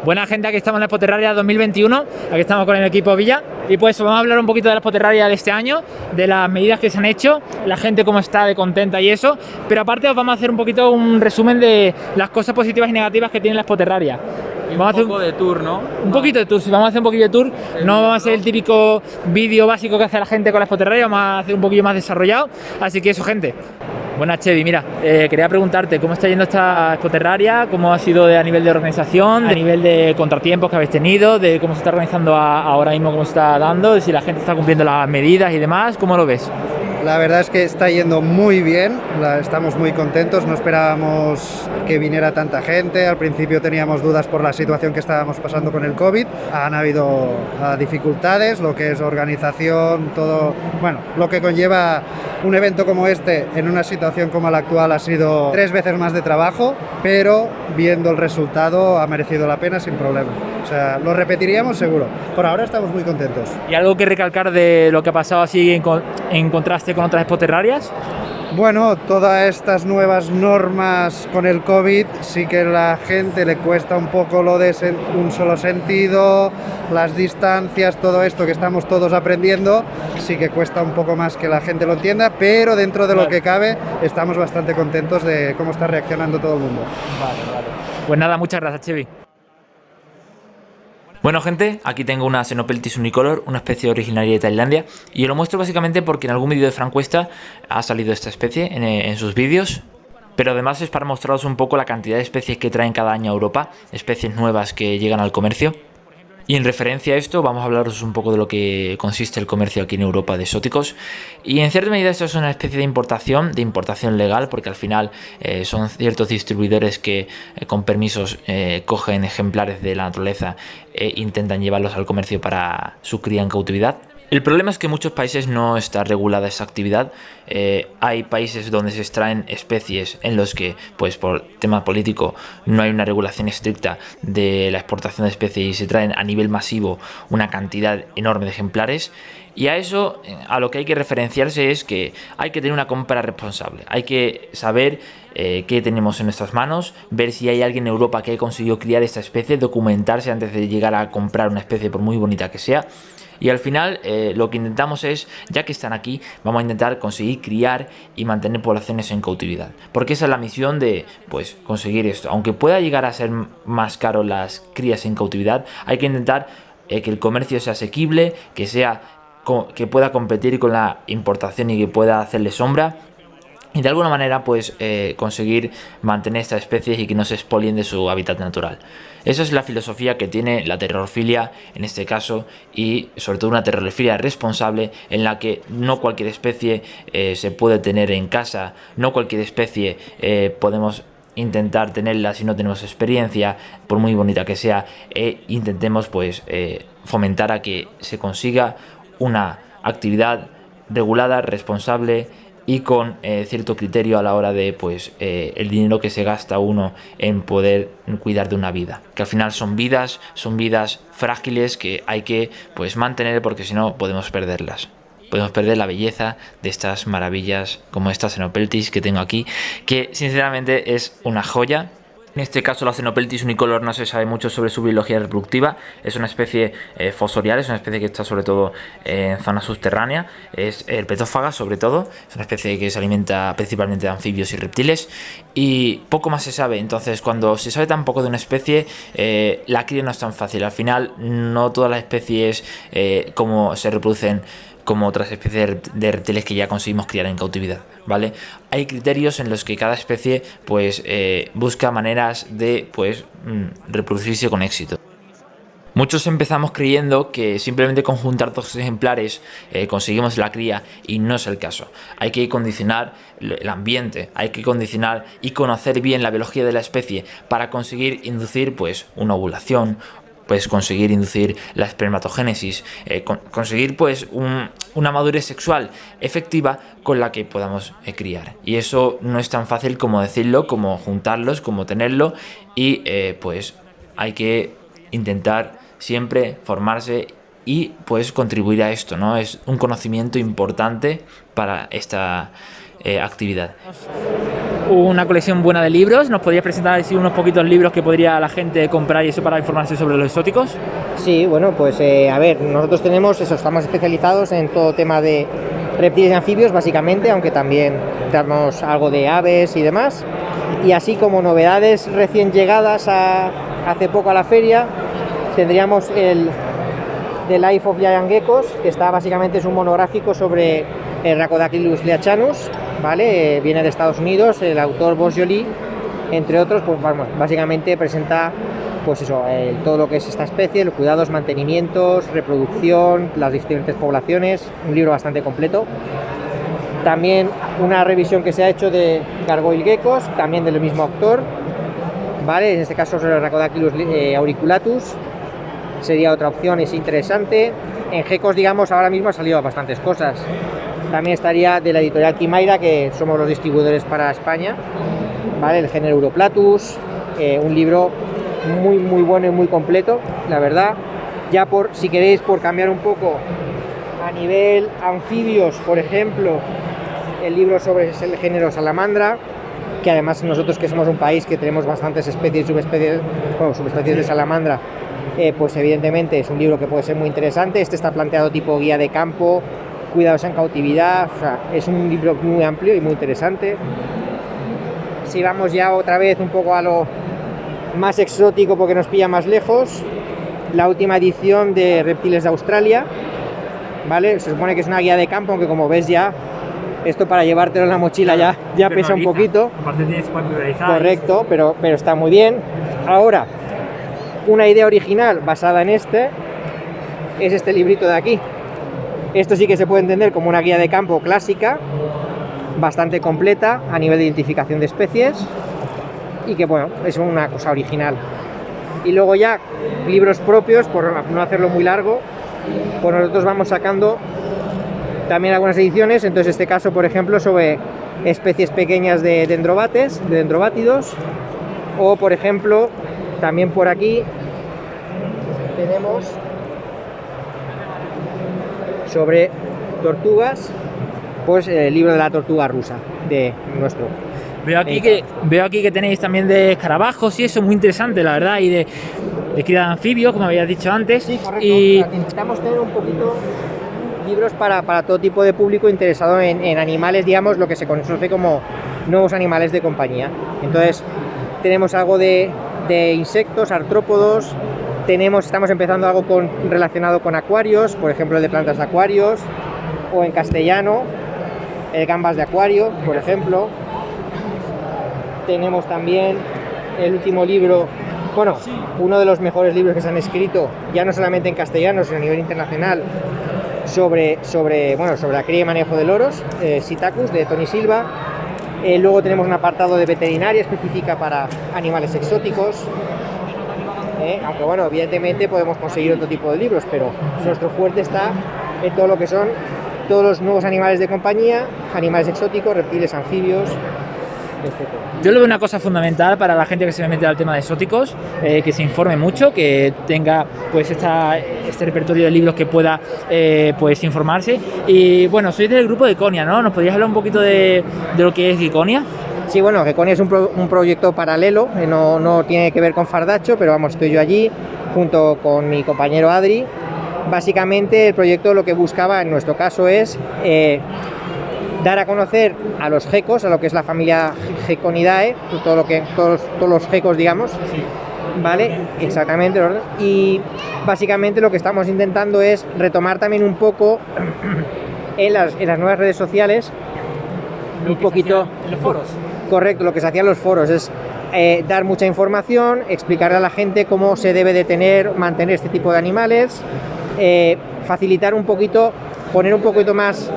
Buena gente, aquí estamos en la Expoterraria 2021, aquí estamos con el equipo Villa y pues vamos a hablar un poquito de la Expoterraria de este año, de las medidas que se han hecho, la gente cómo está de contenta y eso, pero aparte os vamos a hacer un poquito un resumen de las cosas positivas y negativas que tiene la Expoterraria. Y un poco de tour, ¿no? Un poquito de tour, sí, vamos a hacer un poquito de tour, no vamos a hacer el típico vídeo básico que hace la gente con la Expoterraria, vamos a hacer un poquillo más desarrollado, así que eso, gente. Buenas, Chevy, mira, quería preguntarte cómo está yendo esta Expoterraria, cómo ha sido a nivel de organización, a nivel de contratiempos que habéis tenido, de cómo se está organizando ahora mismo, cómo se está dando, de si la gente está cumpliendo las medidas y demás, ¿cómo lo ves? La verdad es que está yendo muy bien, estamos muy contentos, no esperábamos que viniera tanta gente, al principio teníamos dudas por la situación que estábamos pasando con el COVID, han habido dificultades, lo que es organización, todo, bueno, lo que conlleva un evento como este en una situación como la actual ha sido 3 veces más de trabajo, pero viendo el resultado ha merecido la pena sin problema. O sea, lo repetiríamos seguro. Por ahora estamos muy contentos. ¿Y algo que recalcar de lo que ha pasado así en contraste con otras expoterrarias? Bueno, todas estas nuevas normas con el COVID sí que a la gente le cuesta un poco lo de un solo sentido, las distancias, todo esto que estamos todos aprendiendo, sí que cuesta un poco más que la gente lo entienda, pero dentro de lo que cabe estamos bastante contentos de cómo está reaccionando todo el mundo. Vale. Pues nada, muchas gracias, Chevy. Bueno, gente, aquí tengo una Xenopeltis unicolor, una especie originaria de Tailandia, y os lo muestro básicamente porque en algún vídeo de Fran Cuesta ha salido esta especie en sus vídeos, pero además es para mostraros un poco la cantidad de especies que traen cada año a Europa, especies nuevas que llegan al comercio. Y en referencia a esto vamos a hablaros un poco de lo que consiste el comercio aquí en Europa de exóticos, y en cierta medida esto es una especie de importación legal, porque al final son ciertos distribuidores que con permisos cogen ejemplares de la naturaleza e intentan llevarlos al comercio para su cría en cautividad. El problema es que en muchos países no está regulada esa actividad. Hay países donde se extraen especies en los que, pues por tema político, no hay una regulación estricta de la exportación de especies y se traen a nivel masivo una cantidad enorme de ejemplares. Y a eso, a lo que hay que referenciarse es que hay que tener una compra responsable. Hay que saber qué tenemos en nuestras manos, ver si hay alguien en Europa que haya conseguido criar esta especie, documentarse antes de llegar a comprar una especie por muy bonita que sea. Y al final lo que intentamos es, ya que están aquí, vamos a intentar conseguir criar y mantener poblaciones en cautividad. Porque esa es la misión de, pues, conseguir esto. Aunque pueda llegar a ser más caro las crías en cautividad, hay que intentar que el comercio sea asequible, que pueda competir con la importación y que pueda hacerle sombra. Y de alguna manera pues conseguir mantener estas especies y que no se expolien de su hábitat natural. Esa es la filosofía que tiene la terrorfilia en este caso, y sobre todo una terrorfilia responsable en la que no cualquier especie se puede tener en casa, no cualquier especie podemos intentar tenerla si no tenemos experiencia, por muy bonita que sea, intentemos pues fomentar a que se consiga una actividad regulada, responsable y con cierto criterio a la hora de pues el dinero que se gasta uno en poder cuidar de una vida, que al final son vidas frágiles que hay que pues mantener, porque si no podemos perderlas. Podemos perder la belleza de estas maravillas como esta Xenopeltis que tengo aquí, que sinceramente es una joya. En este caso la Xenopeltis unicolor no se sabe mucho sobre su biología reproductiva, es una especie fosorial, es una especie que está sobre todo en zona subterránea, es herpetófaga sobre todo, es una especie que se alimenta principalmente de anfibios y reptiles, y poco más se sabe. Entonces cuando se sabe tan poco de una especie, la cría no es tan fácil. Al final no todas las especies como se reproducen como otras especies de reptiles que ya conseguimos criar en cautividad, ¿vale? Hay criterios en los que cada especie pues busca maneras de pues reproducirse con éxito. Muchos empezamos creyendo que simplemente con juntar 2 ejemplares conseguimos la cría, y no es el caso. Hay que condicionar el ambiente, hay que condicionar y conocer bien la biología de la especie para conseguir inducir pues una ovulación, pues conseguir inducir la espermatogénesis, conseguir pues una madurez sexual efectiva con la que podamos criar. Y eso no es tan fácil como decirlo, como juntarlos, como tenerlo, y pues hay que intentar siempre formarse y pues contribuir a esto, ¿no? Es un conocimiento importante para esta actividad. Una colección buena de libros. ¿Nos podrías presentar así unos poquitos libros que podría la gente comprar y eso para informarse sobre los exóticos? Sí, bueno, pues a ver, nosotros tenemos eso, estamos especializados en todo tema de reptiles y anfibios básicamente, aunque también tenemos algo de aves y demás. Y así como novedades recién llegadas hace poco a la feria, tendríamos el The Life of Giant Geckos, que está básicamente, es un monográfico sobre el Rhacodactylus leachanus, ¿vale? Viene de Estados Unidos, el autor Boss Joly, entre otros, pues bueno, básicamente presenta pues eso, todo lo que es esta especie, los cuidados, mantenimientos, reproducción, las diferentes poblaciones, un libro bastante completo. También una revisión que se ha hecho de Gargoyle Geckos, también del mismo autor, ¿vale? En este caso sobre el Rhacodactylus auriculatus, sería otra opción, es interesante. En geckos, digamos, ahora mismo ha salido bastantes cosas. También estaría de la editorial Quimaira, que somos los distribuidores para España, ¿vale? El género Uroplatus, un libro muy bueno y muy completo, la verdad. Ya si queréis, por cambiar un poco a nivel anfibios, por ejemplo, el libro sobre el género Salamandra, que además nosotros, que somos un país que tenemos bastantes especies y subespecies de salamandra, pues evidentemente es un libro que puede ser muy interesante. Este está planteado tipo guía de campo, cuidados en cautividad, o sea, es un libro muy amplio y muy interesante. Si vamos ya otra vez un poco a lo más exótico, porque nos pilla más lejos, la última edición de Reptiles de Australia, ¿vale? Se supone que es una guía de campo, aunque como ves ya, esto para llevártelo en la mochila ya pesa un poquito. Aparte tienes papelerizado. Correcto, pero está muy bien. Ahora, una idea original basada en es este librito de aquí. Esto sí que se puede entender como una guía de campo clásica, bastante completa a nivel de identificación de especies, y que bueno, es una cosa original. Y luego ya libros propios, por no hacerlo muy largo, pues nosotros vamos sacando también algunas ediciones. Entonces, este caso, por ejemplo, sobre especies pequeñas de dendrobátidos, o por ejemplo, también por aquí tenemos sobre tortugas, pues el libro de la tortuga rusa de nuestro. Veo aquí que tenéis también de escarabajos y eso, muy interesante, la verdad, y de cría de anfibios, como habías dicho antes. Sí, correcto. Y intentamos tener un poquito libros para todo tipo de público interesado en animales, digamos, lo que se conoce como nuevos animales de compañía. Entonces, tenemos algo de insectos, artrópodos, estamos empezando algo relacionado con acuarios, por ejemplo, el de plantas de acuarios, o en castellano, el gambas de acuario, por ejemplo. Tenemos también el último libro, bueno, uno de los mejores libros que se han escrito, ya no solamente en castellano, sino a nivel internacional, sobre la cría y manejo de loros, Psittacus, de Tony Silva. Luego tenemos un apartado de veterinaria específica para animales exóticos, aunque bueno, evidentemente podemos conseguir otro tipo de libros, pero nuestro fuerte está en todo lo que son todos los nuevos animales de compañía, animales exóticos, reptiles, anfibios, etc. yo lo veo una cosa fundamental para la gente que se va a meter al tema de exóticos, que se informe mucho, que tenga pues este repertorio de libros que pueda pues informarse. Y bueno, sois del grupo de Geconia, ¿no? ¿Nos podrías hablar un poquito de lo que es Geconia? Sí, bueno, Geconia es un proyecto paralelo, no tiene que ver con Fardacho, pero vamos, estoy yo allí junto con mi compañero Adri. Básicamente el proyecto lo que buscaba en nuestro caso es dar a conocer a los gecos, a lo que es la familia Geconidae, todos los gecos, digamos, Sí. ¿vale? Exactamente. Y básicamente lo que estamos intentando es retomar también un poco en las nuevas redes sociales, un poquito en los foros. correcto, lo que se hacía en los foros es dar mucha información, explicarle a la gente cómo se debe de mantener este tipo de animales, facilitar un poquito, poner un poquito más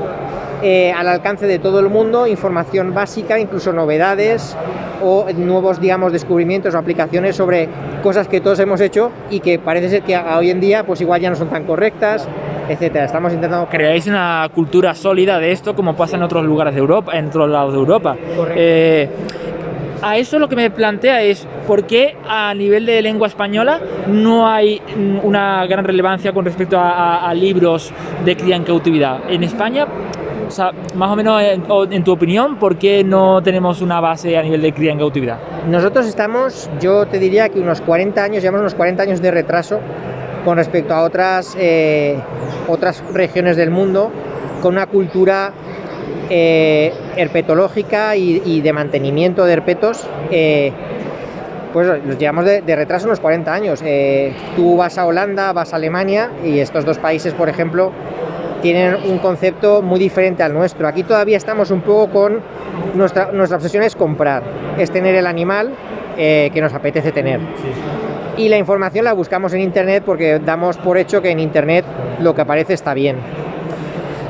al alcance de todo el mundo información básica, incluso novedades o nuevos, digamos, descubrimientos o aplicaciones sobre cosas que todos hemos hecho y que parece ser que hoy en día pues igual ya no son tan correctas, etcétera. Estamos intentando Creáis una cultura sólida de esto, como pasa en otros lugares de Europa, en otros lados de Europa. A eso lo que me plantea es por qué a nivel de lengua española no hay una gran relevancia con respecto a libros de cría en cautividad. En España O sea, más o menos, en tu opinión, ¿por qué no tenemos una base a nivel de cría en cautividad? Nosotros estamos, yo te diría que unos 40 años, llevamos unos 40 años de retraso con respecto a otras regiones del mundo, con una cultura herpetológica y de mantenimiento de herpetos, pues los llevamos de retraso unos 40 años. Tú vas a Holanda, vas a Alemania, y estos dos países, por ejemplo, tienen un concepto muy diferente al nuestro. Aquí todavía estamos un poco con nuestra obsesión es comprar, es tener el animal que nos apetece tener. Sí. Y la información la buscamos en internet porque damos por hecho que en internet lo que aparece está bien.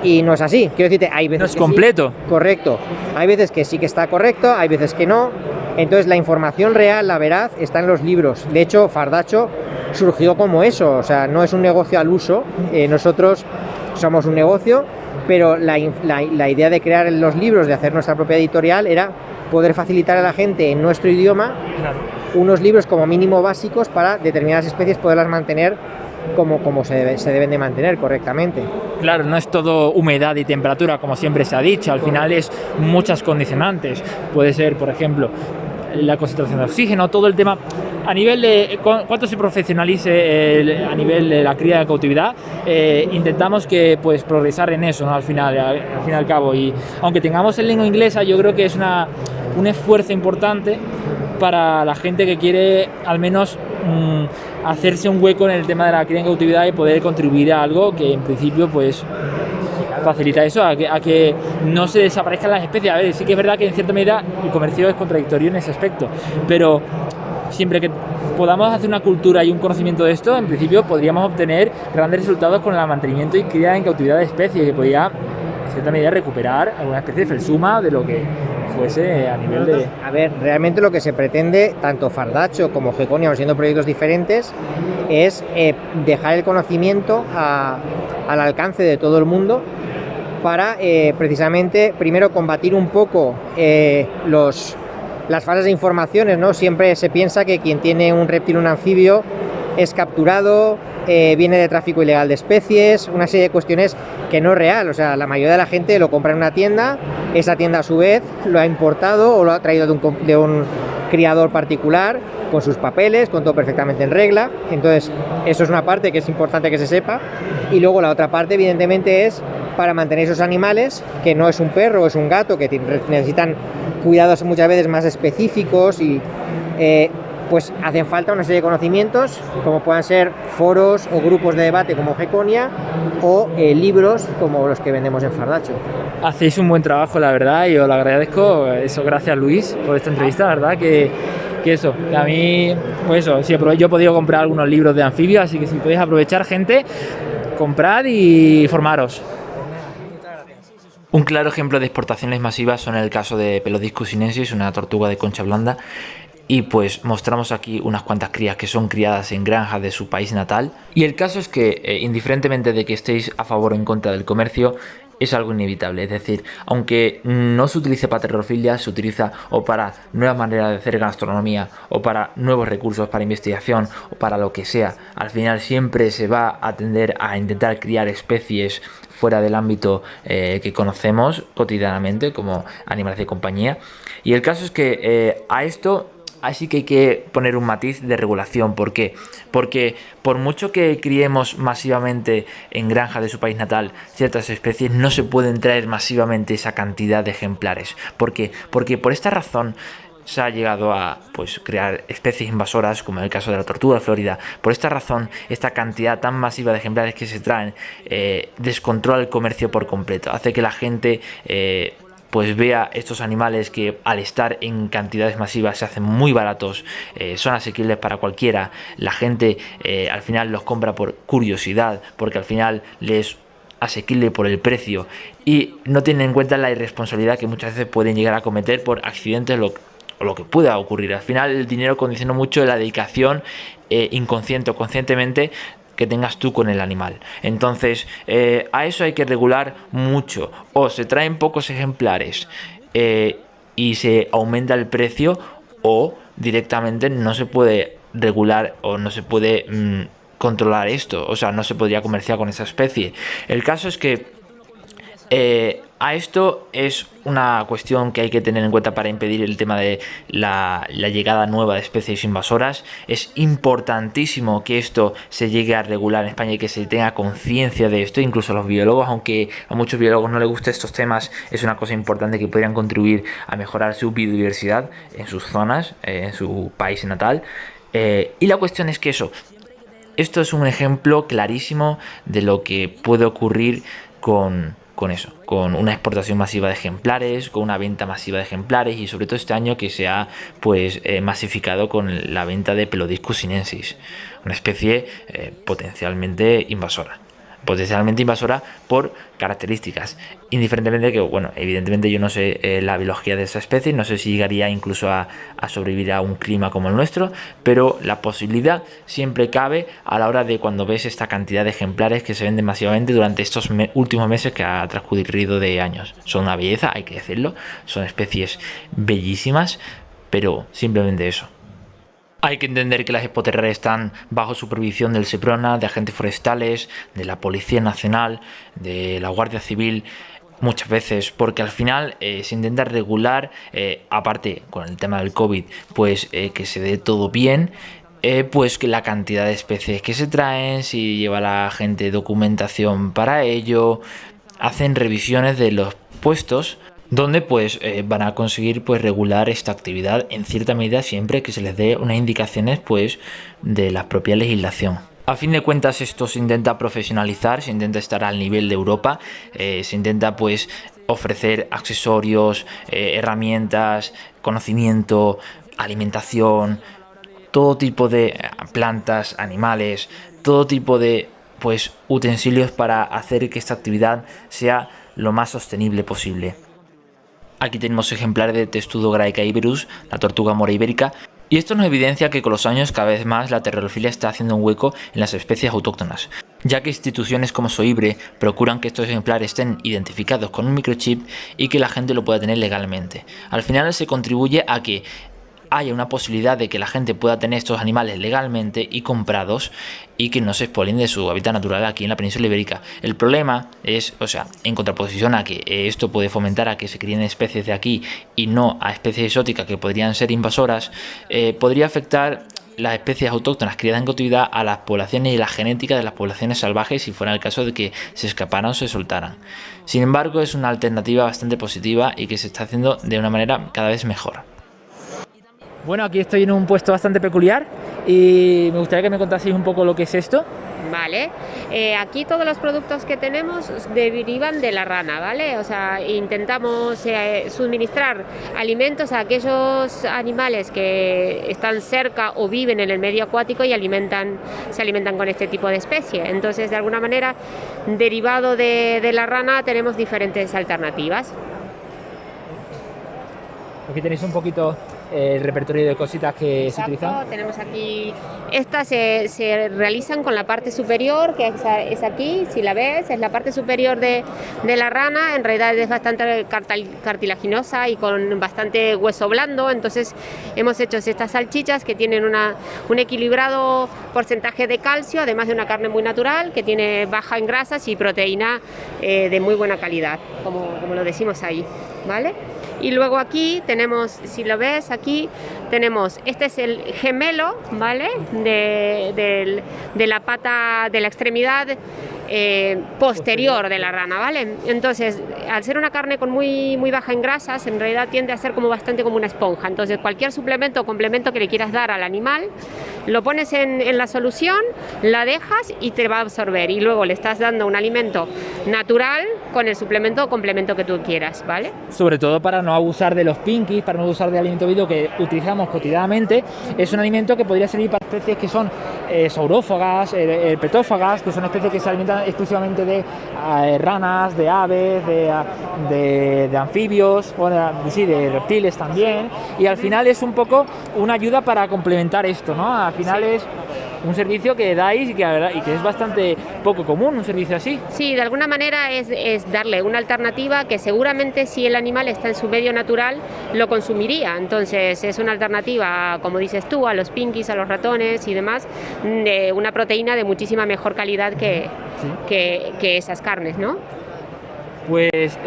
Y no es así. Quiero decirte, hay veces no es que completo. Sí, correcto. Hay veces que sí que está correcto, hay veces que no. Entonces la información real, la veraz, está en los libros. De hecho, Fardacho surgió como eso. O sea, no es un negocio al uso. Nosotros somos un negocio, pero la idea de crear los libros, de hacer nuestra propia editorial, era poder facilitar a la gente en nuestro idioma unos libros como mínimo básicos para determinadas especies poderlas mantener como se deben de mantener correctamente. Claro, no es todo humedad y temperatura, como siempre se ha dicho. Al final es muchas condicionantes. Puede ser, por ejemplo, la concentración de oxígeno, todo el tema a nivel de cuánto se profesionalice a nivel de la cría de cautividad. Intentamos que pues progresar en eso, ¿no? al fin y al cabo, y aunque tengamos en lengua inglesa, yo creo que es un esfuerzo importante para la gente que quiere al menos hacerse un hueco en el tema de la cría en cautividad y poder contribuir a algo que en principio pues facilita eso, a que no se desaparezcan las especies. A ver, sí que es verdad que en cierta medida el comercio es contradictorio en ese aspecto, pero siempre que podamos hacer una cultura y un conocimiento de esto, en principio podríamos obtener grandes resultados con el mantenimiento y cría en cautividad de especies, que podría en cierta medida recuperar alguna especie de felsuma de lo que fuese a nivel de... A ver, realmente lo que se pretende, tanto Fardacho como Geconia, siendo proyectos diferentes, es dejar el conocimiento al alcance de todo el mundo para precisamente, primero, combatir un poco las falsas de informaciones, ¿no? Siempre se piensa que quien tiene un reptil o un anfibio es capturado, viene de tráfico ilegal de especies, una serie de cuestiones que no es real. O sea, la mayoría de la gente lo compra en una tienda, esa tienda a su vez lo ha importado o lo ha traído de un criador particular, con sus papeles, con todo perfectamente en regla. Entonces, eso es una parte que es importante que se sepa. Y luego la otra parte, evidentemente, es para mantener esos animales, que no es un perro o es un gato, que necesitan cuidados muchas veces más específicos y pues hacen falta una serie de conocimientos, como puedan ser foros o grupos de debate como Geconia o libros como los que vendemos en Fardacho. Hacéis un buen trabajo, la verdad, y os lo agradezco. Eso, gracias Luis por esta entrevista, la verdad que eso, a mí, pues eso, sí, yo he podido comprar algunos libros de anfibios, así que si podéis aprovechar, gente, comprad y formaros. Un claro ejemplo de exportaciones masivas son el caso de Pelodiscus sinensis, una tortuga de concha blanda, y pues mostramos aquí unas cuantas crías que son criadas en granjas de su país natal. Y el caso es que, indiferentemente de que estéis a favor o en contra del comercio, es algo inevitable. Es decir, aunque no se utilice para terrofilia, se utiliza o para nuevas maneras de hacer gastronomía, o para nuevos recursos para investigación, o para lo que sea. Al final siempre se va a tender a intentar criar especies fuera del ámbito que conocemos cotidianamente como animales de compañía. Y el caso es que a esto así que hay que poner un matiz de regulación. ¿Por qué? Porque por mucho que criemos masivamente en granjas de su país natal ciertas especies, no se pueden traer masivamente esa cantidad de ejemplares. ¿Por qué? Porque por esta razón se ha llegado a pues crear especies invasoras, como en el caso de la tortuga de Florida. Por esta razón, esta cantidad tan masiva de ejemplares que se traen descontrola el comercio por completo. Hace que la gente pues vea estos animales que al estar en cantidades masivas se hacen muy baratos, son asequibles para cualquiera. La gente al final los compra por curiosidad, porque al final les asequible por el precio, y no tienen en cuenta la irresponsabilidad que muchas veces pueden llegar a cometer por accidentes o lo que pueda ocurrir. Al final el dinero condiciona mucho la dedicación inconsciente o conscientemente que tengas tú con el animal. Entonces a eso hay que regular mucho. O se traen pocos ejemplares y se aumenta el precio, o directamente no se puede regular o no se puede controlar esto. O sea, no se podría comerciar con esa especie. El caso es que A esto es una cuestión que hay que tener en cuenta para impedir el tema de la llegada nueva de especies invasoras. Es importantísimo que esto se llegue a regular en España y que se tenga conciencia de esto. Incluso los biólogos, aunque a muchos biólogos no les gusten estos temas, es una cosa importante que podrían contribuir a mejorar su biodiversidad en sus zonas, en su país natal. Y la cuestión es que esto es un ejemplo clarísimo de lo que puede ocurrir con una exportación masiva de ejemplares, con una venta masiva de ejemplares, y sobre todo este año que se ha masificado con la venta de Pelodiscus sinensis, una especie potencialmente invasora por características, indiferentemente de que, bueno, evidentemente yo no sé la biología de esa especie, no sé si llegaría incluso a sobrevivir a un clima como el nuestro, pero la posibilidad siempre cabe a la hora de cuando ves esta cantidad de ejemplares que se venden masivamente durante estos últimos meses que ha transcurrido de años. Son una belleza, hay que decirlo, son especies bellísimas, pero simplemente eso. Hay que entender que las expoterrias están bajo supervisión del SEPRONA, de agentes forestales, de la Policía Nacional, de la Guardia Civil, muchas veces, porque al final se intenta regular, aparte con el tema del COVID, pues que se dé todo bien, pues que la cantidad de especies que se traen, si lleva la gente documentación para ello, hacen revisiones de los puestos donde pues van a conseguir pues regular esta actividad en cierta medida siempre que se les dé unas indicaciones pues de la propia legislación. A fin de cuentas esto se intenta profesionalizar, se intenta estar al nivel de Europa, se intenta pues ofrecer accesorios, herramientas, conocimiento, alimentación, todo tipo de plantas, animales, todo tipo de pues utensilios para hacer que esta actividad sea lo más sostenible posible. Aquí tenemos ejemplares de Testudo graica iberus, la tortuga mora ibérica, y esto nos evidencia que con los años cada vez más la terrorofilia está haciendo un hueco en las especies autóctonas, ya que instituciones como SOIBRE procuran que estos ejemplares estén identificados con un microchip y que la gente lo pueda tener legalmente. Al final se contribuye a que haya una posibilidad de que la gente pueda tener estos animales legalmente y comprados y que no se expolien de su hábitat natural aquí en la península ibérica. El problema es, en contraposición a que esto puede fomentar a que se críen especies de aquí y no a especies exóticas que podrían ser invasoras, podría afectar las especies autóctonas criadas en cautividad a las poblaciones y la genética de las poblaciones salvajes si fuera el caso de que se escaparan o se soltaran. Sin embargo, es una alternativa bastante positiva y que se está haciendo de una manera cada vez mejor. Bueno, aquí estoy en un puesto bastante peculiar y me gustaría que me contaseis un poco lo que es esto. Vale, aquí todos los productos que tenemos derivan de la rana, ¿vale? O sea, intentamos suministrar alimentos a aquellos animales que están cerca o viven en el medio acuático y se alimentan con este tipo de especie. Entonces, de alguna manera, derivado de la rana, tenemos diferentes alternativas. Aquí tenéis un poquito el repertorio de cositas que se utilizan. Tenemos aquí, estas se realizan con la parte superior, que es aquí, si la ves, es la parte superior de la rana. En realidad es bastante cartilaginosa y con bastante hueso blando, entonces hemos hecho estas salchichas que tienen un equilibrado porcentaje de calcio, además de una carne muy natural, que tiene baja en grasas y proteína de muy buena calidad, como lo decimos ahí, ¿vale? Y luego aquí tenemos, si lo ves, aquí tenemos, este es el gemelo, ¿vale? De la pata, de la extremidad posterior de la rana, ¿vale? Entonces, al ser una carne con muy baja en grasas, en realidad tiende a ser bastante como una esponja. Entonces, cualquier suplemento o complemento que le quieras dar al animal, lo pones en la solución, la dejas y te va a absorber. Y luego le estás dando un alimento natural con el suplemento o complemento que tú quieras, ¿vale? Sobre todo para no abusar de los pinkies, para no abusar del alimento vivo que utilizamos cotidianamente. Es un alimento que podría servir para especies que son saurófagas, petófagas, que son especies que se alimentan exclusivamente de ranas, de aves, de anfibios, de reptiles también, y al final es un poco una ayuda para complementar esto, ¿no? Al final es un servicio que dais y que es bastante poco común, un servicio así. Sí, de alguna manera es darle una alternativa que seguramente si el animal está en su medio natural lo consumiría. Entonces es una alternativa, como dices tú, a los pinkies, a los ratones y demás, de una proteína de muchísima mejor calidad que esas carnes, ¿no? Pues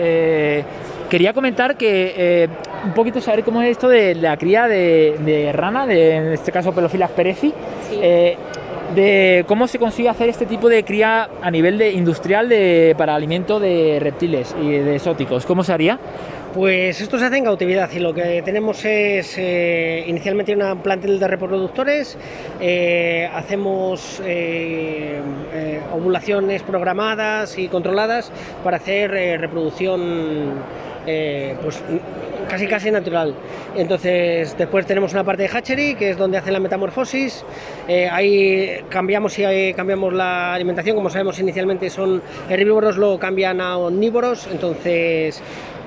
quería comentar que un poquito saber cómo es esto de la cría de rana, en este caso Pelophylax perezi, Sí. de cómo se consigue hacer este tipo de cría a nivel industrial para alimento de reptiles y de exóticos. ¿Cómo se haría? Pues esto se hace en cautividad y lo que tenemos es inicialmente una plantel de reproductores, hacemos ovulaciones programadas y controladas para hacer reproducción pues casi natural. Entonces después tenemos una parte de hatchery, que es donde hacen la metamorfosis. Ahí cambiamos la alimentación. Como sabemos, inicialmente son herbívoros, luego cambian a omnívoros, entonces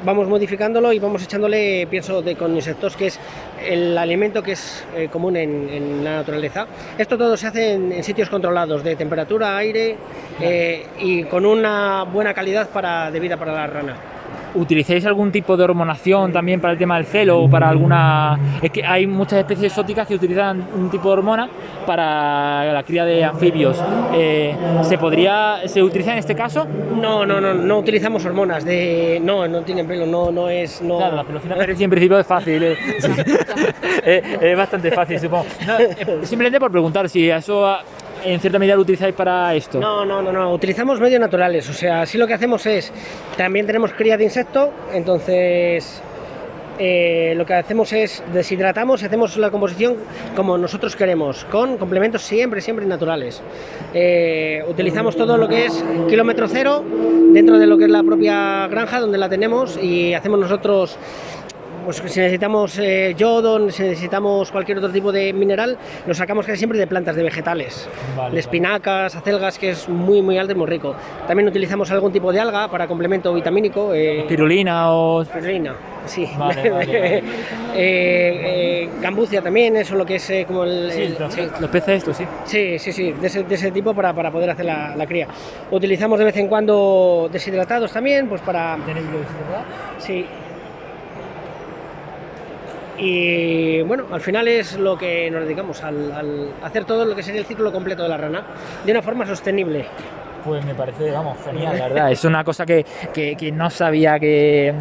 vamos modificándolo y vamos echándole pienso con insectos, que es el alimento que es común en la naturaleza. Esto todo se hace en sitios controlados de temperatura, aire, y con una buena calidad de vida para la rana. ¿Utilizáis algún tipo de hormonación también para el tema del celo o para alguna...? Es que hay muchas especies exóticas que utilizan un tipo de hormona para la cría de anfibios. ¿Se utiliza en este caso? No utilizamos hormonas. No tienen pelo, no es... No. Claro, la Pelophylax perezi en principio es fácil. Es bastante fácil, supongo. No, simplemente por preguntar si eso... ¿En cierta medida lo utilizáis para esto? No, utilizamos medios naturales, o sea, sí lo que hacemos es, también tenemos cría de insecto, entonces lo que hacemos es deshidratamos y hacemos la composición como nosotros queremos, con complementos siempre naturales. Utilizamos todo lo que es kilómetro cero dentro de lo que es la propia granja donde la tenemos y hacemos nosotros... Pues si necesitamos yodo, si necesitamos cualquier otro tipo de mineral, lo sacamos casi siempre de plantas, de vegetales, de espinacas, acelgas, que es muy alto y muy rico. También utilizamos algún tipo de alga para complemento vitamínico. ¿Espirulina o...? Espirulina, sí. Vale. Gambucia también, eso lo que es como los peces estos, sí. Sí, de ese tipo para poder hacer la cría. Utilizamos de vez en cuando deshidratados también, pues para... ¿Tenéis deshidratados? Sí. Y bueno, al final es lo que nos dedicamos, al hacer todo lo que sería el ciclo completo de la rana, de una forma sostenible. Pues me parece, genial, la verdad. Es una cosa que no sabía que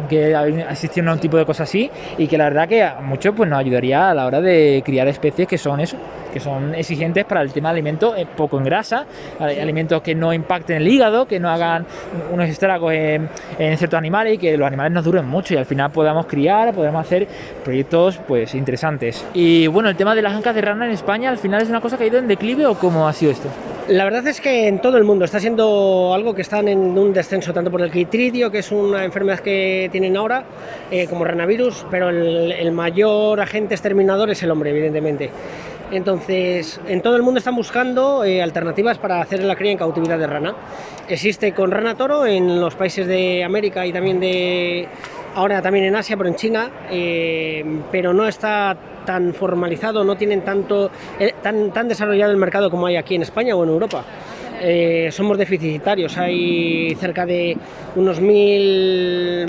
existía un tipo de cosa así y que la verdad que a muchos pues, nos ayudaría a la hora de criar especies que son exigentes para el tema de alimentos poco en grasa, alimentos que no impacten el hígado, que no hagan unos estragos en ciertos animales y que los animales nos duren mucho y al final podamos hacer proyectos pues interesantes. Y bueno, el tema de las ancas de rana en España al final es una cosa que ha ido en declive, ¿o cómo ha sido esto? La verdad es que en todo el mundo está siendo algo que están en un descenso, tanto por el quitrideo, que es una enfermedad que tienen ahora, como ranavirus, pero el mayor agente exterminador es el hombre, evidentemente. Entonces, en todo el mundo están buscando alternativas para hacer la cría en cautividad de rana. Existe con rana toro en los países de América y también ahora también en Asia, pero en China, pero no está tan formalizado, no tienen tan desarrollado el mercado como hay aquí en España o en Europa. Somos deficitarios, hay cerca de unas 1000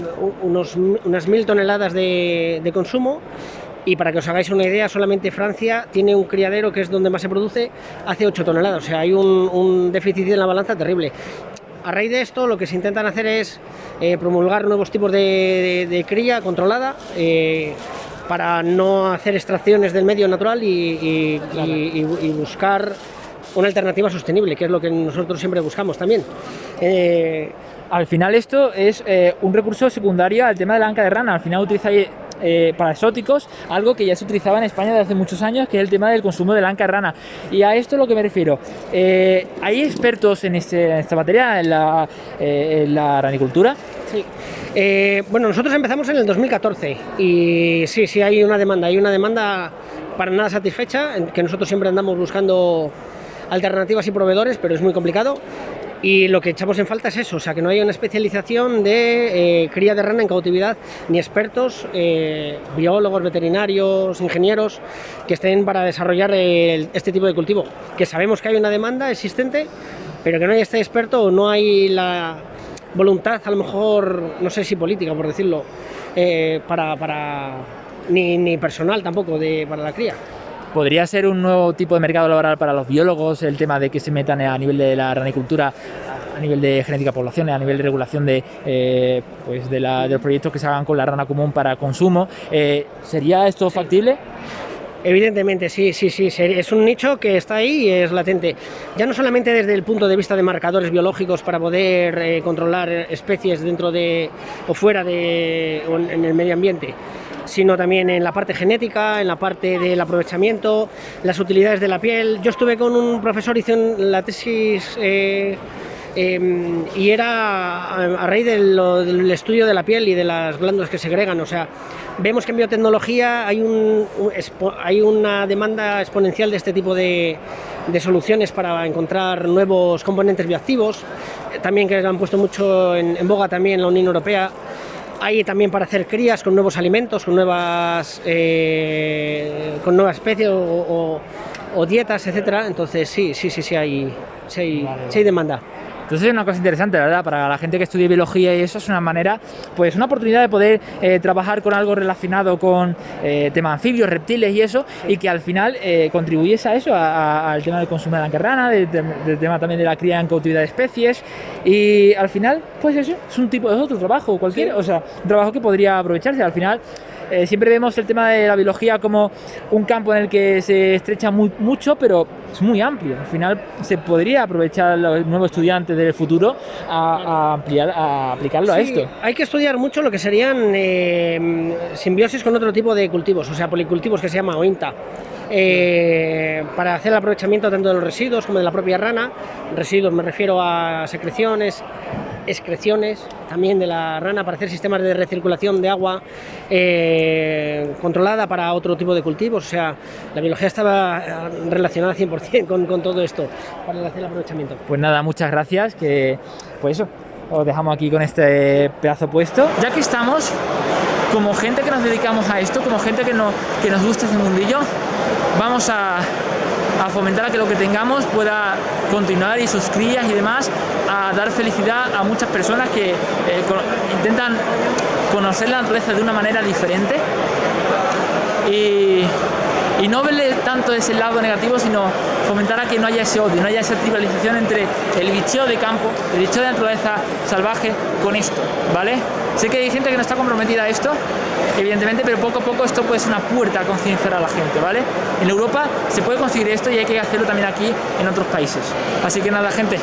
toneladas de consumo. Y para que os hagáis una idea, solamente Francia tiene un criadero, que es donde más se produce, hace 8 toneladas. O sea, hay un déficit en la balanza terrible. A raíz de esto, lo que se intentan hacer es promulgar nuevos tipos de cría controlada, para no hacer extracciones del medio natural y buscar una alternativa sostenible, que es lo que nosotros siempre buscamos también. Al final esto es un recurso secundario al tema de la anca de rana. Al final utilizáis para exóticos algo que ya se utilizaba en España desde hace muchos años, que es el tema del consumo de la anca de rana. Y a esto es lo que me refiero. ¿Hay expertos en esta materia, en la ranicultura? Sí. Bueno, nosotros empezamos en el 2014 y sí, hay una demanda para nada satisfecha, que nosotros siempre andamos buscando alternativas y proveedores, pero es muy complicado. Y lo que echamos en falta es eso, o sea, que no haya una especialización de cría de rana en cautividad, ni expertos, biólogos, veterinarios, ingenieros, que estén para desarrollar este tipo de cultivo. Que sabemos que hay una demanda existente, pero que no hay este experto o no hay la voluntad, a lo mejor, no sé si política, por decirlo, ni personal tampoco para la cría. ¿Podría ser un nuevo tipo de mercado laboral para los biólogos el tema de que se metan a nivel de la ranicultura a nivel de genética de poblaciones, a nivel de regulación de, pues de los proyectos que se hagan con la rana común para consumo. ¿Sería esto factible? Evidentemente, sí, es un nicho que está ahí y es latente. Ya no solamente desde el punto de vista de marcadores biológicos para poder controlar especies dentro de o fuera de o en el medio ambiente, sino también en la parte genética, en la parte del aprovechamiento, las utilidades de la piel. Yo estuve con un profesor, hice la tesis y era a raíz del estudio de la piel y de las glándulas que segregan. O sea, vemos que en biotecnología hay una demanda exponencial de este tipo de soluciones para encontrar nuevos componentes bioactivos, también que han puesto mucho en boga también en la Unión Europea. Hay también para hacer crías con nuevos alimentos, con nuevas especies o dietas, etcétera. Entonces sí hay demanda. Entonces es una cosa interesante, la verdad, para la gente que estudia biología, y eso es una manera, pues una oportunidad de poder trabajar con algo relacionado con tema anfibios, reptiles y eso, y que al final contribuyese a eso, al tema del consumo de la carrana, del tema también de la cría en cautividad de especies, y al final, pues eso, es otro trabajo, cualquier, o sea, un trabajo que podría aprovecharse. Al final, siempre vemos el tema de la biología como un campo en el que se estrecha mucho, pero es muy amplio. Al final se podría aprovechar los nuevos estudiantes del futuro a aplicarlo a esto. Hay que estudiar mucho lo que serían simbiosis con otro tipo de cultivos, o sea, policultivos, que se llama OINTA. Para hacer el aprovechamiento tanto de los residuos como de la propia rana. Residuos me refiero a excreciones también de la rana, para hacer sistemas de recirculación de agua controlada para otro tipo de cultivos. O sea, la biología estaba relacionada 100% con todo esto para hacer el aprovechamiento. Pues nada, muchas gracias, que pues eso, os dejamos aquí con este pedazo puesto. Ya que estamos, como gente que nos dedicamos a esto, como gente que nos gusta este mundillo, vamos a fomentar a que lo que tengamos pueda continuar, y sus crías y demás, a dar felicidad a muchas personas que intentan conocer la naturaleza de una manera diferente y no verle tanto ese lado negativo, sino fomentar a que no haya ese odio, no haya esa tribalización entre el bicheo de campo, el bicheo de naturaleza salvaje con esto, ¿vale? Sé que hay gente que no está comprometida a esto, evidentemente, pero poco a poco esto puede ser una puerta a concienciar a la gente, ¿vale? En Europa se puede conseguir esto y hay que hacerlo también aquí en otros países. Así que nada, gente,